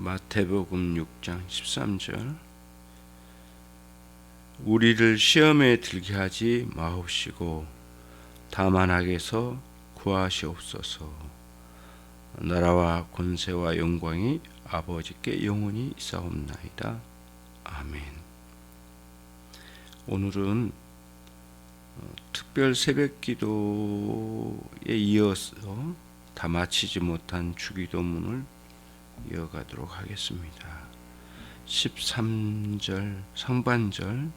마태복음 6장 13절 우리를 시험에 들게 하지 마옵시고 다만 악에서 구하시옵소서. 나라와 권세와 영광이 아버지께 영원히 있사옵나이다. 아멘. 오늘은 특별 새벽기도에 이어서 다 마치지 못한 주기도문을 이어가도록 하겠습니다. 13절 상반절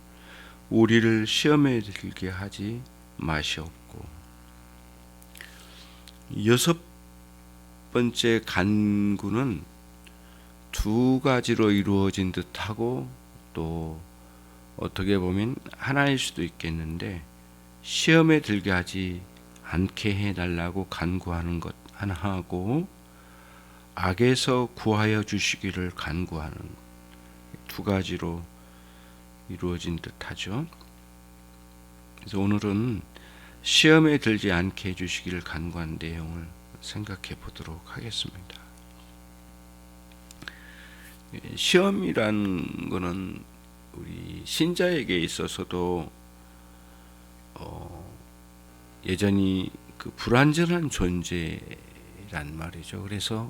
우리를 시험에 들게 하지 마시옵고, 여섯 번째 간구는 두 가지로 이루어진 듯하고 또 어떻게 보면 하나일 수도 있겠는데, 시험에 들게 하지 않게 해달라고 간구하는 것 하나하고 악에서 구하여 주시기를 간구하는 것, 두 가지로 이루어진 듯하죠. 그래서 오늘은 시험에 들지 않게 해주시기를 간구한 내용을 생각해 보도록 하겠습니다. 시험이란 것은 우리 신자에게 있어서도 여전히 그 불완전한 존재란 말이죠. 그래서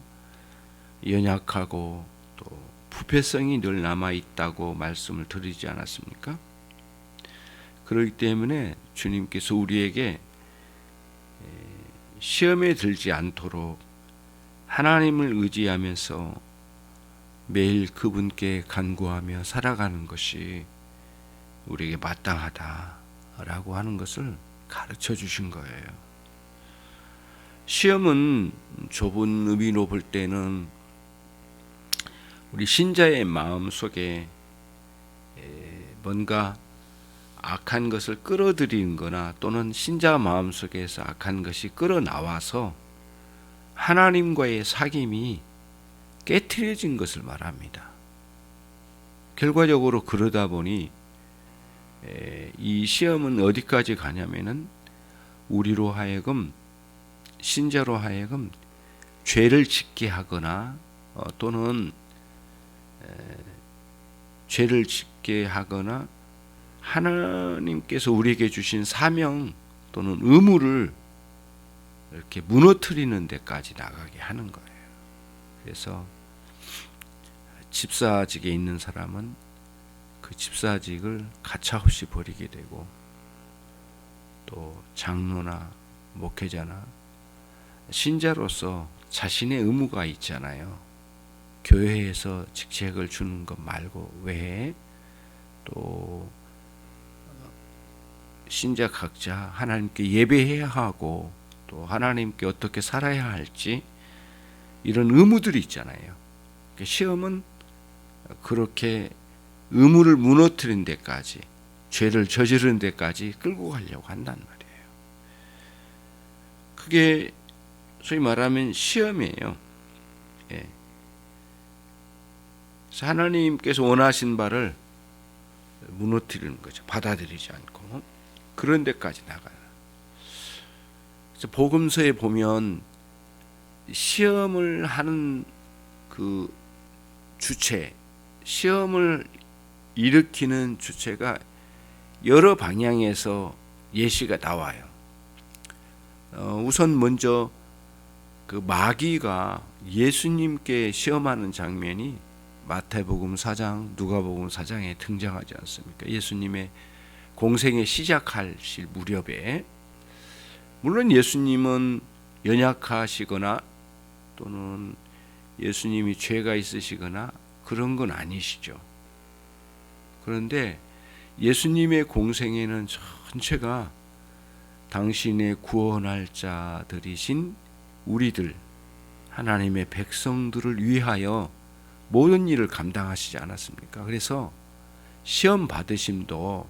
연약하고 또 부패성이 늘 남아 있다고 말씀을 드리지 않았습니까? 그렇기 때문에 주님께서 우리에게 시험에 들지 않도록 하나님을 의지하면서 매일 그분께 간구하며 살아가는 것이 우리에게 마땅하다라고 하는 것을 가르쳐 주신 거예요. 시험은 좁은 의미로 볼 때는 우리 신자의 마음 속에 뭔가 악한 것을 끌어들이는 거나 또는 신자 마음 속에서 악한 것이 끌어나와서 하나님과의 사귐이 깨트려진 것을 말합니다. 결과적으로 그러다 보니 이 시험은 어디까지 가냐면은 우리로 하여금, 신자로 하여금 죄를 짓게 하거나 또는 죄를 짓게 하거나 하나님께서 우리에게 주신 사명 또는 의무를 이렇게 무너뜨리는 데까지 나가게 하는 거예요. 그래서 집사직에 있는 사람은 그 집사직을 가차없이 버리게 되고, 또 장로나 목회자나 신자로서 자신의 의무가 있잖아요. 교회에서 직책을 주는 것 말고 외에 또 신자 각자 하나님께 예배해야 하고 또 하나님께 어떻게 살아야 할지 이런 의무들이 있잖아요. 시험은 그렇게 의무를 무너뜨린 데까지, 죄를 저지른 데까지 끌고 가려고 한단 말이에요. 그게 소위 말하면 시험이에요. 예. 하나님께서 원하신 바를 무너뜨리는 거죠. 받아들이지 않고 그런 데까지 나가요. 그래서 복음서에 보면 시험을 하는 그 주체, 시험을 일으키는 주체가 여러 방향에서 예시가 나와요. 우선 먼저 그 마귀가 예수님께 시험하는 장면이 마태복음 4장, 누가복음 4장에 등장하지 않습니까? 예수님의 공생에 시작하실 무렵에, 물론 예수님은 연약하시거나 또는 예수님이 죄가 있으시거나 그런 건 아니시죠. 그런데 예수님의 공생에는 전체가 당신의 구원할 자들이신 우리들, 하나님의 백성들을 위하여 모든 일을 감당하시지 않았습니까? 그래서 시험 받으심도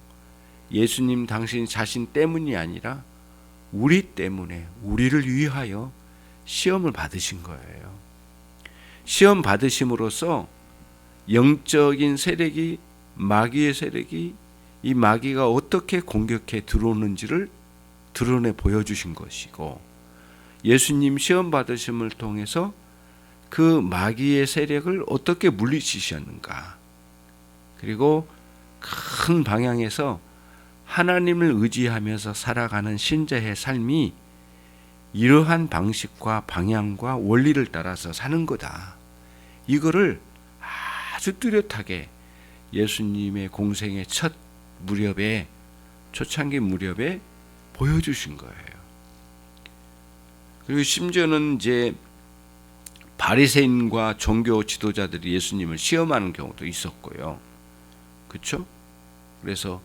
예수님 당신 자신 때문이 아니라 우리 때문에, 우리를 위하여 시험을 받으신 거예요. 시험 받으심으로써 영적인 세력이, 마귀의 세력이, 이 마귀가 어떻게 공격해 들어오는지를 드러내 보여주신 것이고, 예수님 시험 받으심을 통해서 그 마귀의 세력을 어떻게 물리치셨는가. 그리고 큰 방향에서 하나님을 의지하면서 살아가는 신자의 삶이 이러한 방식과 방향과 원리를 따라서 사는 거다. 이거를 아주 뚜렷하게 예수님의 공생의 첫 무렵에, 초창기 무렵에 보여주신 거예요. 그리고 심지어는 이제 바리새인과 종교 지도자들이 예수님을 시험하는 경우도 있었고요. 그렇죠? 그래서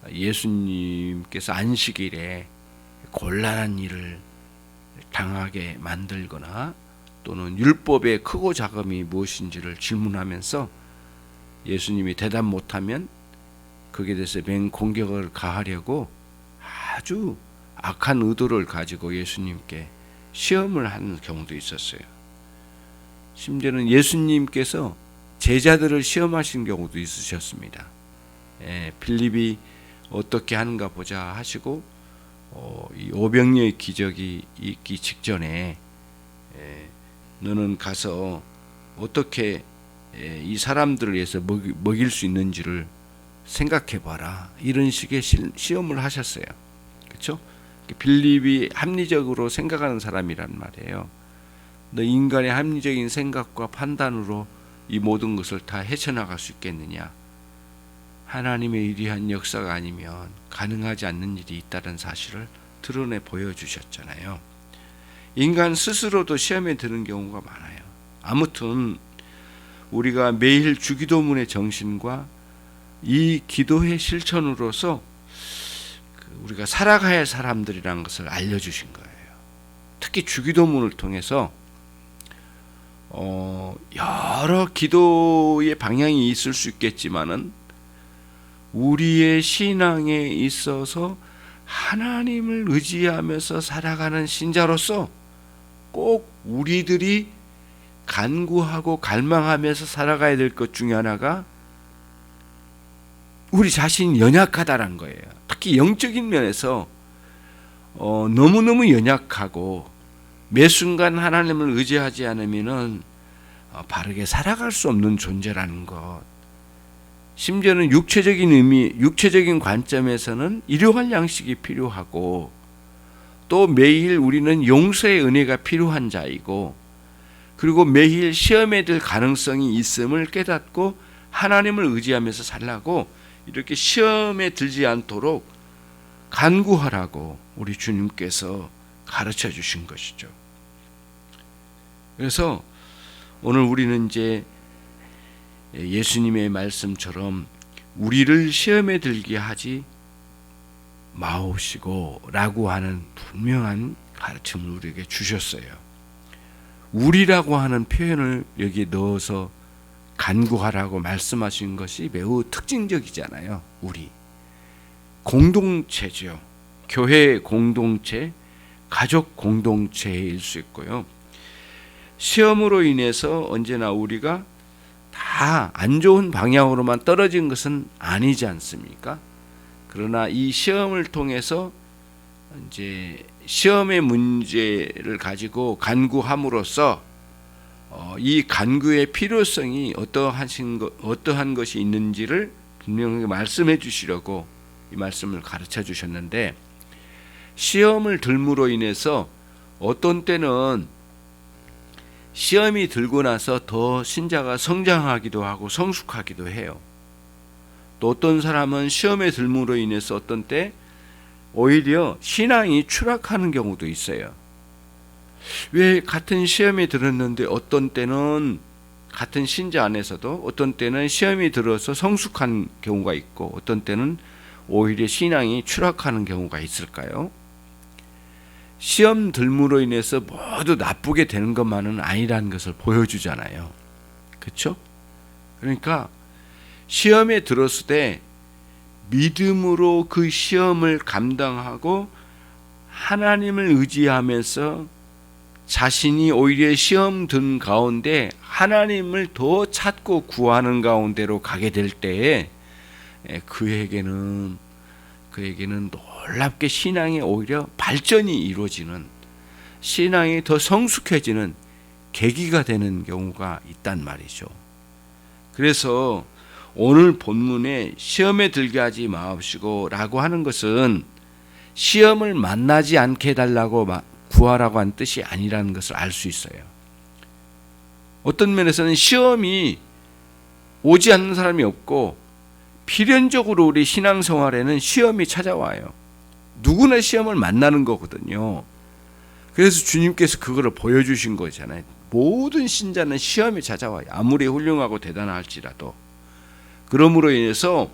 예수님께서 안식일에 곤란한 일을 당하게 만들거나 또는 율법의 크고 작음이 무엇인지를 질문하면서 예수님이 대답 못하면 거기에 대해서 맹공격을 가하려고 아주 악한 의도를 가지고 예수님께 시험을 하는 경우도 있었어요. 심지어는 예수님께서 제자들을 시험하신 경우도 있으셨습니다. 빌립이 어떻게 하는가 보자 하시고 이 오병이어의 기적이 있기 직전에 너는 가서 어떻게 이 사람들을 위해서 먹일 수 있는지를 생각해봐라. 이런 식의 시험을 하셨어요. 그렇죠? 빌립이 합리적으로 생각하는 사람이란 말이에요. 너 인간의 합리적인 생각과 판단으로 이 모든 것을 다 헤쳐나갈 수 있겠느냐? 하나님의 위대한 역사가 아니면 가능하지 않는 일이 있다는 사실을 드러내 보여주셨잖아요. 인간 스스로도 시험에 드는 경우가 많아요. 아무튼 우리가 매일 주기도문의 정신과 이 기도의 실천으로서 우리가 살아가야 할 사람들이라는 것을 알려주신 거예요. 특히 주기도문을 통해서 여러 기도의 방향이 있을 수 있겠지만은 우리의 신앙에 있어서 하나님을 의지하면서 살아가는 신자로서 꼭 우리들이 간구하고 갈망하면서 살아가야 될 것 중에 하나가 우리 자신이 연약하다는 거예요. 특히 영적인 면에서 너무너무 연약하고 매 순간 하나님을 의지하지 않으면은 바르게 살아갈 수 없는 존재라는 것. 심지어는 육체적인 의미, 육체적인 관점에서는 일용할 양식이 필요하고 또 매일 우리는 용서의 은혜가 필요한 자이고 그리고 매일 시험에 들 가능성이 있음을 깨닫고 하나님을 의지하면서 살라고 이렇게 시험에 들지 않도록 간구하라고 우리 주님께서 가르쳐 주신 것이죠. 그래서 오늘 우리는 이제 예수님의 말씀처럼 우리를 시험에 들게 하지 마옵시고 라고 하는 분명한 가르침을 우리에게 주셨어요. 우리라고 하는 표현을 여기에 넣어서 간구하라고 말씀하신 것이 매우 특징적이잖아요. 우리 공동체죠. 교회 공동체, 가족 공동체일 수 있고요. 시험으로 인해서 언제나 우리가 다 안 좋은 방향으로만 떨어진 것은 아니지 않습니까? 그러나 이 시험을 통해서 이제 시험의 문제를 가지고 간구함으로써 이 간구의 필요성이 어떠한 것이 있는지를 분명하게 말씀해 주시려고 이 말씀을 가르쳐 주셨는데, 시험을 들므로 인해서 어떤 때는 시험이 들고 나서 더 신자가 성장하기도 하고 성숙하기도 해요. 또 어떤 사람은 시험에 들므로 인해서 어떤 때 오히려 신앙이 추락하는 경우도 있어요. 왜 같은 시험에 들었는데 어떤 때는 같은 신자 안에서도 어떤 때는 시험이 들어서 성숙한 경우가 있고 어떤 때는 오히려 신앙이 추락하는 경우가 있을까요? 시험 들므로 인해서 모두 나쁘게 되는 것만은 아니라는 것을 보여주잖아요. 그렇죠? 그러니까 시험에 들었을 때 믿음으로 그 시험을 감당하고 하나님을 의지하면서 자신이 오히려 시험 든 가운데 하나님을 더 찾고 구하는 가운데로 가게 될 때에 그에게는 놀랍게 신앙이 오히려 발전이 이루어지는, 신앙이 더 성숙해지는 계기가 되는 경우가 있단 말이죠. 그래서 오늘 본문에 시험에 들게 하지 마옵시고 라고 하는 것은 시험을 만나지 않게 해달라고 구하라고 한 뜻이 아니라는 것을 알 수 있어요. 어떤 면에서는 시험이 오지 않는 사람이 없고 필연적으로 우리 신앙생활에는 시험이 찾아와요. 누구나 시험을 만나는 거거든요. 그래서 주님께서 그거를 보여주신 거잖아요. 모든 신자는 시험이 찾아와요. 아무리 훌륭하고 대단할지라도. 그러므로 인해서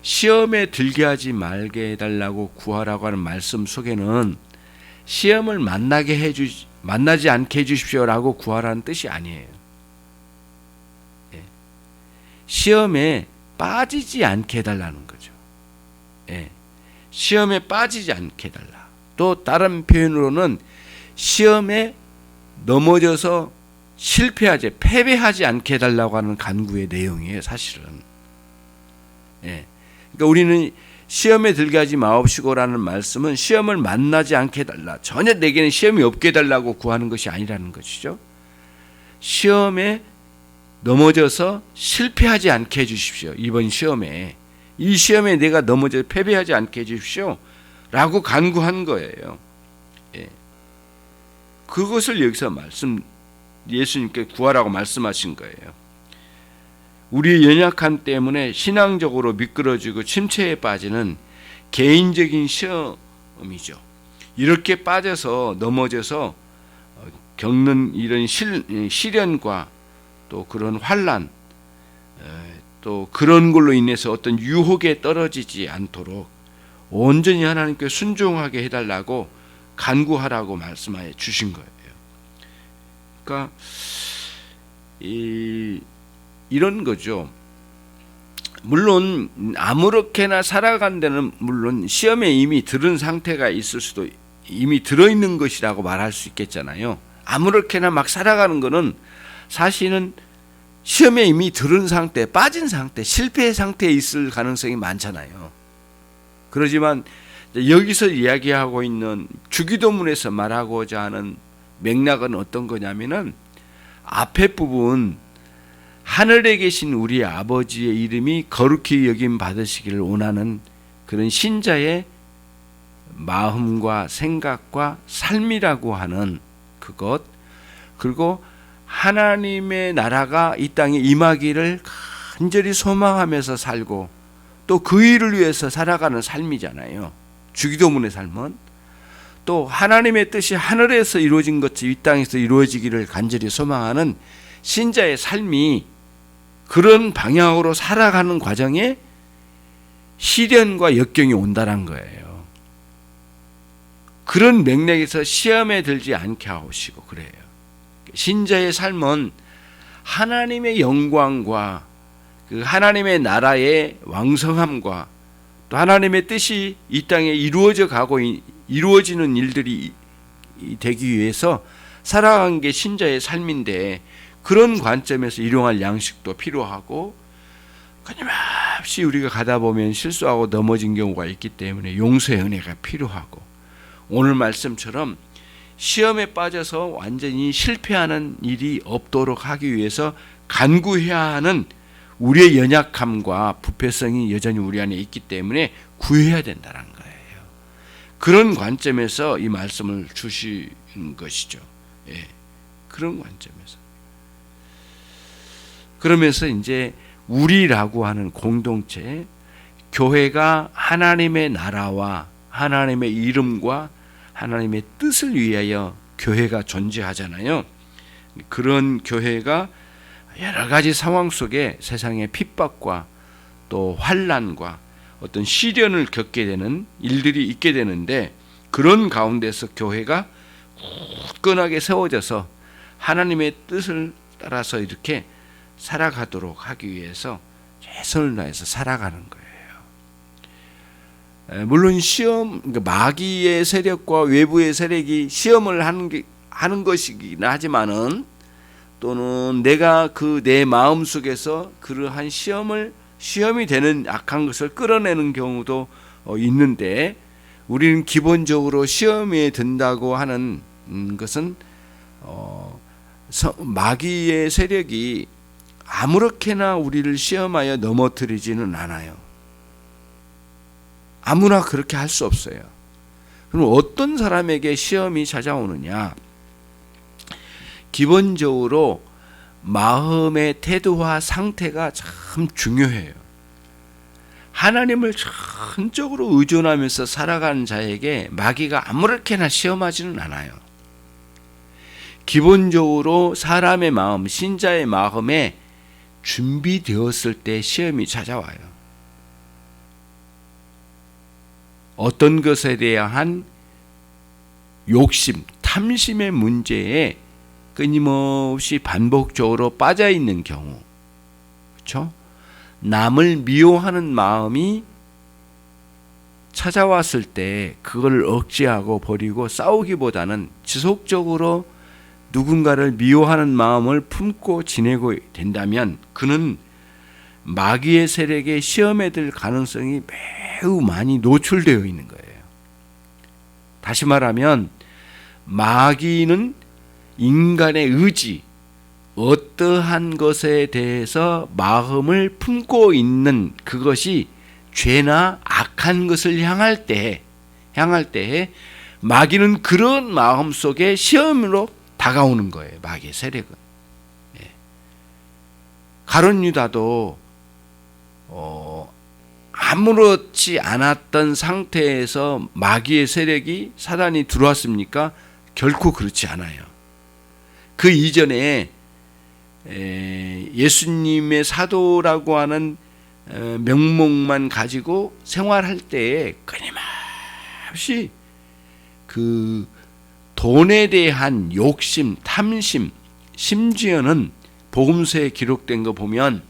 시험에 들게 하지 말게 해달라고 구하라고 하는 말씀 속에는 시험을 만나지 않게 해주십시오라고 구하라는 뜻이 아니에요. 시험에 빠지지 않게 해달라는 거죠. 시험에 빠지지 않게 해달라. 또 다른 표현으로는 시험에 넘어져서 패배하지 않게 해달라고 하는 간구의 내용이에요, 사실은. 그러니까 우리는 시험에 들게 하지 마옵시고라는 말씀은 시험을 만나지 않게 해달라. 전혀 내게는 시험이 없게 해달라고 구하는 것이 아니라는 것이죠. 시험에 넘어져서 실패하지 않게 해주십시오. 이번 시험에. 이 시험에 내가 넘어져 패배하지 않게 해주십시오. 라고 간구한 거예요. 그것을 여기서 예수님께 구하라고 말씀하신 거예요. 우리의 연약함 때문에 신앙적으로 미끄러지고 침체에 빠지는 개인적인 시험이죠. 이렇게 빠져서 넘어져서 겪는 이런 시련과 또 그런 환난, 또 그런 걸로 인해서 어떤 유혹에 떨어지지 않도록 온전히 하나님께 순종하게 해달라고 간구하라고 말씀하여 주신 거예요. 그러니까 이런 거죠. 물론 아무렇게나 살아간 데는 물론 시험에 이미 들은 상태가 있을 수도 이미 들어있는 것이라고 말할 수 있겠잖아요. 아무렇게나 막 살아가는 거는 사실은 시험에 이미 들은 상태, 빠진 상태, 실패 상태에 있을 가능성이 많잖아요. 그렇지만 여기서 이야기하고 있는 주기도문에서 말하고자 하는 맥락은 어떤 거냐면은 앞에 부분 하늘에 계신 우리 아버지의 이름이 거룩히 여김 받으시기를 원하는 그런 신자의 마음과 생각과 삶이라고 하는 그것, 그리고 하나님의 나라가 이 땅에 임하기를 간절히 소망하면서 살고 또 그 일을 위해서 살아가는 삶이잖아요. 주기도문의 삶은 또 하나님의 뜻이 하늘에서 이루어진 것이 이 땅에서 이루어지기를 간절히 소망하는 신자의 삶이 그런 방향으로 살아가는 과정에 시련과 역경이 온다는 거예요. 그런 맥락에서 시험에 들지 않게 하시고 그래요. 신자의 삶은 하나님의 영광과 그 하나님의 나라의 왕성함과 또 하나님의 뜻이 이 땅에 이루어지는 일들이 되기 위해서 살아간 게 신자의 삶인데 그런 관점에서 일용할 양식도 필요하고 끊임없이 우리가 가다 보면 실수하고 넘어진 경우가 있기 때문에 용서의 은혜가 필요하고 오늘 말씀처럼 시험에 빠져서 완전히 실패하는 일이 없도록 하기 위해서 간구해야 하는 우리의 연약함과 부패성이 여전히 우리 안에 있기 때문에 구해야 된다는 거예요. 그런 관점에서 이 말씀을 주신 것이죠. 그런 관점에서. 그러면서 이제 우리라고 하는 공동체, 교회가 하나님의 나라와 하나님의 이름과 하나님의 뜻을 위하여 교회가 존재하잖아요. 그런 교회가 여러 가지 상황 속에 세상의 핍박과 또 환난과 어떤 시련을 겪게 되는 일들이 있게 되는데 그런 가운데서 교회가 굳건하게 세워져서 하나님의 뜻을 따라서 이렇게 살아가도록 하기 위해서 최선을 다해서 살아가는 거예요. 물론 시험, 마귀의 세력과 외부의 세력이 시험을 하는 것이긴 하지만은 또는 내가 내 마음 속에서 그러한 시험이 되는 악한 것을 끌어내는 경우도 있는데 우리는 기본적으로 시험에 든다고 하는 것은 마귀의 세력이 아무렇게나 우리를 시험하여 넘어뜨리지는 않아요. 아무나 그렇게 할 수 없어요. 그럼 어떤 사람에게 시험이 찾아오느냐? 기본적으로 마음의 태도와 상태가 참 중요해요. 하나님을 전적으로 의존하면서 살아가는 자에게 마귀가 아무렇게나 시험하지는 않아요. 기본적으로 사람의 마음, 신자의 마음에 준비되었을 때 시험이 찾아와요. 어떤 것에 대한 욕심, 탐심의 문제에 끊임없이 반복적으로 빠져 있는 경우, 그렇죠? 남을 미워하는 마음이 찾아왔을 때 그걸 억제하고 버리고 싸우기보다는 지속적으로 누군가를 미워하는 마음을 품고 지내고 된다면 그는 마귀의 세력에 시험에 들 가능성이 매우 많이 노출되어 있는 거예요. 다시 말하면 마귀는 인간의 의지, 어떠한 것에 대해서 마음을 품고 있는 그것이 죄나 악한 것을 향할 때에 마귀는 그런 마음 속에 시험으로 다가오는 거예요. 마귀의 세력은. 가룟 유다도 아무렇지 않았던 상태에서 마귀의 세력이 사단이 들어왔습니까? 결코 그렇지 않아요. 그 이전에 예수님의 사도라고 하는 명목만 가지고 생활할 때에 끊임없이 그 돈에 대한 욕심, 탐심, 심지어는 복음서에 기록된 거 보면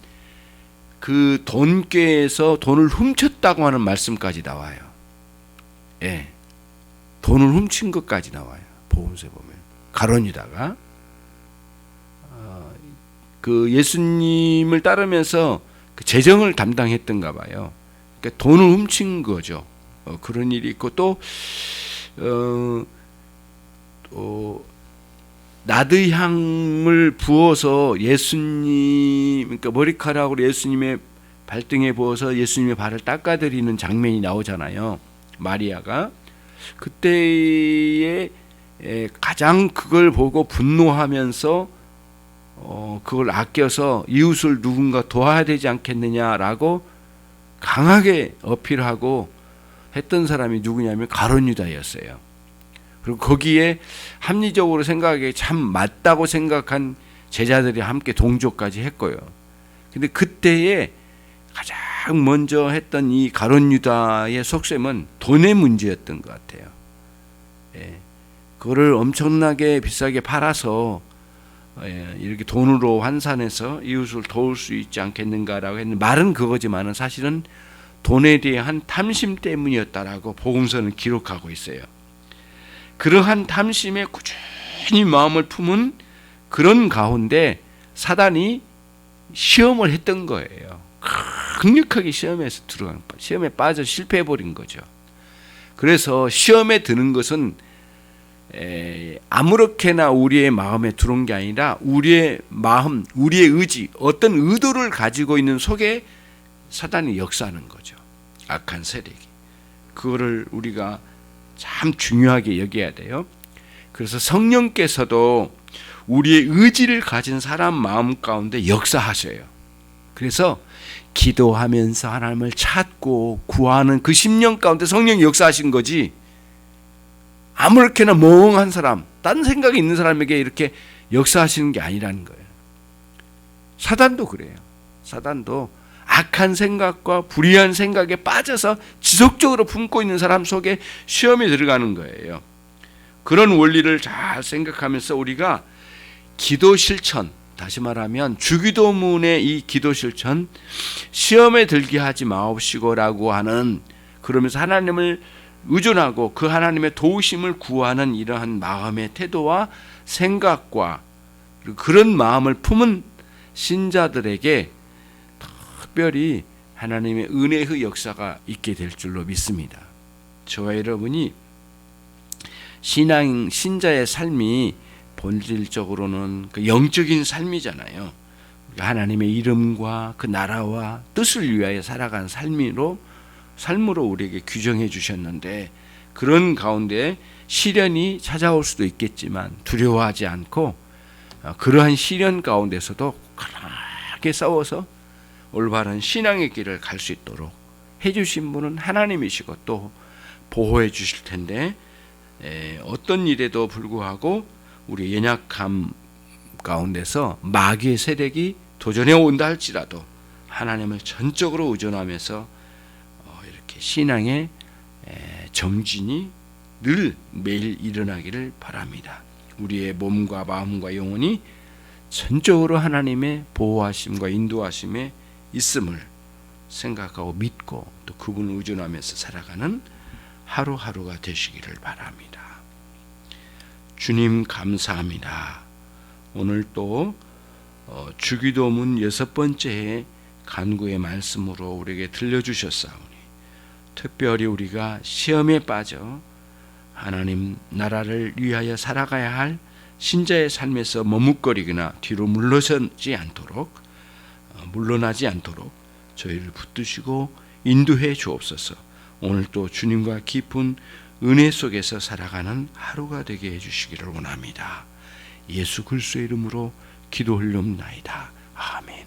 그 돈꾀에서 돈을 훔쳤다고 하는 말씀까지 나와요. 예, 돈을 훔친 것까지 나와요. 복음서에 보면 가룟 유다가 그 예수님을 따르면서 그 재정을 담당했던가 봐요. 그러니까 돈을 훔친 거죠. 그런 일이 있고 또 나드향을 부어서 예수님, 그러니까 머리카락으로 예수님의 발등에 부어서 예수님의 발을 닦아드리는 장면이 나오잖아요. 마리아가 그때에 가장 그걸 보고 분노하면서 그걸 아껴서 이웃을 누군가 도와야 되지 않겠느냐라고 강하게 어필하고 했던 사람이 누구냐면 가룟 유다였어요. 그리고 거기에 합리적으로 생각하기에 참 맞다고 생각한 제자들이 함께 동조까지 했고요. 근데 그때에 가장 먼저 했던 이 가룟 유다의 속셈은 돈의 문제였던 것 같아요. 그거를 엄청나게 비싸게 팔아서 이렇게 돈으로 환산해서 이웃을 도울 수 있지 않겠는가라고 했는데 말은 그거지만은 사실은 돈에 대한 탐심 때문이었다라고 복음서는 기록하고 있어요. 그러한 탐심에 꾸준히 마음을 품은 그런 가운데 사단이 시험을 했던 거예요. 강력하게 시험에 빠져 실패해버린 거죠. 그래서 시험에 드는 것은 아무렇게나 우리의 마음에 들어온 게 아니라 우리의 마음, 우리의 의지, 어떤 의도를 가지고 있는 속에 사단이 역사하는 거죠. 악한 세력이. 그거를 우리가 참 중요하게 여겨야 돼요. 그래서 성령께서도 우리의 의지를 가진 사람 마음 가운데 역사하셔요. 그래서 기도하면서 하나님을 찾고 구하는 그 심령 가운데 성령이 역사하신 거지, 아무렇게나 멍한 사람, 딴 생각이 있는 사람에게 이렇게 역사하시는 게 아니라는 거예요. 사단도 그래요. 사단도 악한 생각과 불의한 생각에 빠져서 지속적으로 품고 있는 사람 속에 시험에 들어가는 거예요. 그런 원리를 잘 생각하면서 우리가 기도 실천, 다시 말하면 주기도문의 이 기도 실천, 시험에 들게 하지 마옵시고라고 하는, 그러면서 하나님을 의존하고 그 하나님의 도우심을 구하는 이러한 마음의 태도와 생각과 그런 마음을 품은 신자들에게 특별히 하나님의 은혜의 역사가 있게 될 줄로 믿습니다. 저와 여러분이 신자의 삶이 본질적으로는 그 영적인 삶이잖아요. 하나님의 이름과 그 나라와 뜻을 위하여 살아간 삶으로 우리에게 규정해 주셨는데, 그런 가운데 시련이 찾아올 수도 있겠지만 두려워하지 않고 그러한 시련 가운데서도 강하게 싸워서 올바른 신앙의 길을 갈 수 있도록 해주신 분은 하나님이시고 또 보호해 주실 텐데, 어떤 일에도 불구하고 우리 연약함 가운데서 마귀의 세력이 도전해 온다 할지라도 하나님을 전적으로 의존하면서 이렇게 신앙의 정진이 늘 매일 일어나기를 바랍니다. 우리의 몸과 마음과 영혼이 전적으로 하나님의 보호하심과 인도하심에 있음을 생각하고 믿고 또 그분을 의존하면서 살아가는 하루하루가 되시기를 바랍니다. 주님 감사합니다. 오늘 또 주기도문 6번째 간구의 말씀으로 우리에게 들려주셨사오니, 특별히 우리가 시험에 빠져 하나님 나라를 위하여 살아가야 할 신자의 삶에서 머뭇거리거나 뒤로 물러나지 않도록 저희를 붙드시고 인도해 주옵소서. 오늘 또 주님과 깊은 은혜 속에서 살아가는 하루가 되게 해주시기를 원합니다. 예수 그리스도의 이름으로 기도 올려옵나이다. 아멘.